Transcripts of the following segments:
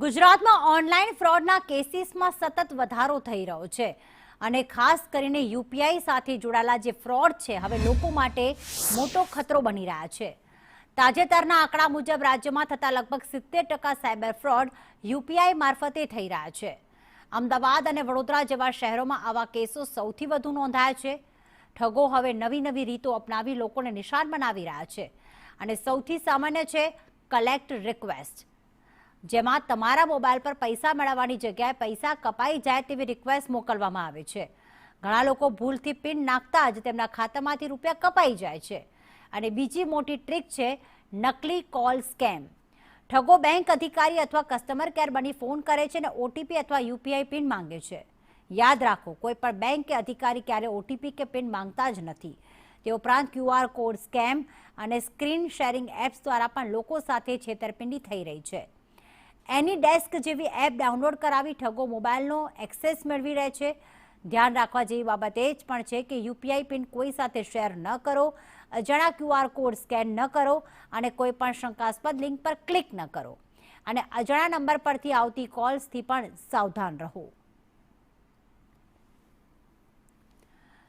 ગુજરાતમાં ઓનલાઈન ફ્રોડના કેસીસમાં સતત વધારો થઈ રહ્યો છે અને ખાસ કરીને યુપીઆઈ સાથે જોડાયેલા જે ફ્રોડ છે હવે લોકો માટે મોટો ખતરો બની રહ્યા છે। તાજેતરના આંકડા મુજબ રાજ્યમાં થતા લગભગ 70% સાયબર ફ્રોડ યુપીઆઈ મારફતે થઈ રહ્યા છે। અમદાવાદ અને વડોદરા જેવા શહેરોમાં આવા કેસો સૌથી વધુ નોંધાયા છે। ઠગો હવે નવી રીતો અપનાવી લોકોને નિશાન બનાવી રહ્યા છે અને સૌથી સામાન્ય છે કલેક્ટ રિક્વેસ્ટ, જેમાં તમારા મોબાઈલ પર પૈસા મેળવવાની જગ્યાએ પૈસા કપાઈ જાય તેવી રિક્વેસ્ટ મોકલવામાં આવે છે। ઘણા લોકો ભૂલથી પિન નાખતા જ તેમના ખાતામાંથી રૂપિયા કપાઈ જાય છે। અને બીજી મોટી ટ્રીક છે નકલી કોલ સ્કેમ। ઠગો બેંક અધિકારી અથવા કસ્ટમર કેર બની ફોન કરે છે અને ઓટીપી અથવા યુપીઆઈ પિન માંગે છે। યાદ રાખો, કોઈ પણ બેંક કે અધિકારી ક્યારે ઓટીપી કે પિન માંગતા જ નથી। તે ઉપરાંત ક્યુઆર કોડ સ્કેમ અને સ્ક્રીન શેરિંગ એપ્સ દ્વારા પણ લોકો સાથે છેતરપિંડી થઈ રહી છે। એની ડેસ્ક જેવી એપ ડાઉનલોડ કરાવી ઠગો મોબાઈલનો એક્સેસ મેળવી રહે છે। ધ્યાન રાખવા જેવી બાબત એ જ પણ છે કે યુપીઆઈ પિન કોઈ સાથે શેર ન કરો, અજાણ્યા ક્યુઆર કોડ સ્કેન ન કરો અને કોઈ પણ શંકાસ્પદ લિંક પર ક્લિક ન કરો અને અજાણ્યા નંબર પરથી આવતી કોલ્સથી પણ સાવધાન રહો।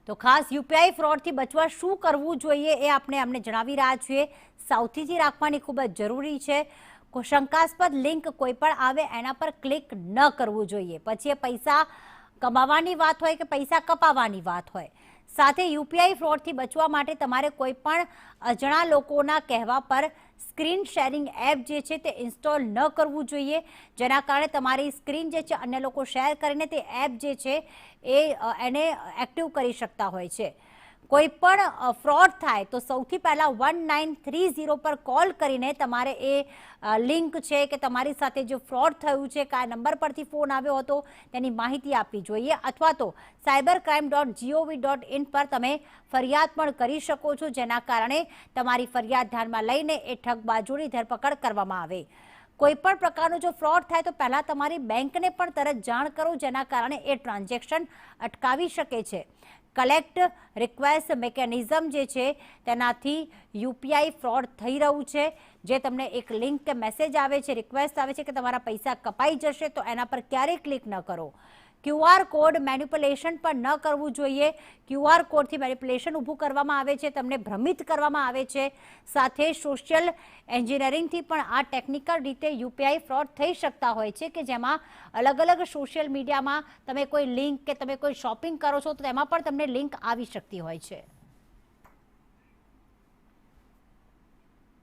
તો ખાસ યુપીઆઈ ફ્રોડથી બચવા શું કરવું જોઈએ એ આપણે જણાવી રહ્યા છીએ। સાવચેતી રાખવાની ખૂબ જ જરૂરી છે। શંકાસ્પદ લિંક કોઈ પણ આવે એના પર ક્લિક ન કરવું જોઈએ, પછી એ પૈસા કમાવાની વાત હોય કે પૈસા કપાવવાની વાત હોય। સાથે યુપીઆઈ ફ્રોડથી બચવા માટે તમારે કોઈ પણ અજાણ્યા લોકોના કહેવા પર સ્ક્રીન શેરિંગ એપ જે છે તે ઇન્સ્ટોલ ન કરવું જોઈએ, જેના કારણે તમારી સ્ક્રીન જે છે અન્ય લોકો શેર કરીને તે એપ જે છે એને એક્ટિવ કરી શકતા હોય છે। કોઈ પણ ફ્રોડ થાય તો સૌથી પહેલાં 1930 પર કોલ કરીને તમારે એ લિંક છે કે તમારી સાથે જે ફ્રોડ થયું છે, કયા નંબર પરથી ફોન આવ્યો હતો તેની માહિતી આપવી જોઈએ, અથવા તો cybercrime.gov.in પર તમે ફરિયાદ પણ કરી શકો છો, જેના કારણે તમારી ફરિયાદ ધ્યાનમાં લઈને એ ઠગબાજોની ધરપકડ કરવામાં આવે। કોઈ પણ પ્રકારનો જો ફ્રોડ થાય તો પહેલાં તમારી બેંકને પણ તરત જાણ કરો, જેના કારણે એ ટ્રાન્ઝેક્શન અટકાવી શકે છે। કલેક્ટ રિક્વેસ્ટ મિકેનિઝમ જે છે તેનાથી યુપીઆઈ ફ્રોડ થઈ રહ્યું છે। જે તમને એક લિંક કે મેસેજ આવે છે, રિક્વેસ્ટ આવે છે કે તમારા પૈસા કપાઈ જશે, તો એના પર ક્યારેય ક્લિક ન કરો। ક્યુઆર કોડ મેનિપ્યુલેશન પણ ન કરવું જોઈએ। ક્યુઆર કોડથી મેનિપ્યુલેશન ઊભું કરવામાં આવે છે, તમને ભ્રમિત કરવામાં આવે છે। સાથે સોશિયલ એન્જિનિયરિંગથી પણ આ ટેકનિકલ રીતે યુપીઆઈ ફ્રોડ થઈ શકતા હોય છે કે જેમાં અલગ સોશિયલ મીડિયામાં તમે કોઈ લિંક કે તમે કોઈ શોપિંગ કરો છો તો તેમાં પણ તમને લિંક આવી શકતી હોય છે।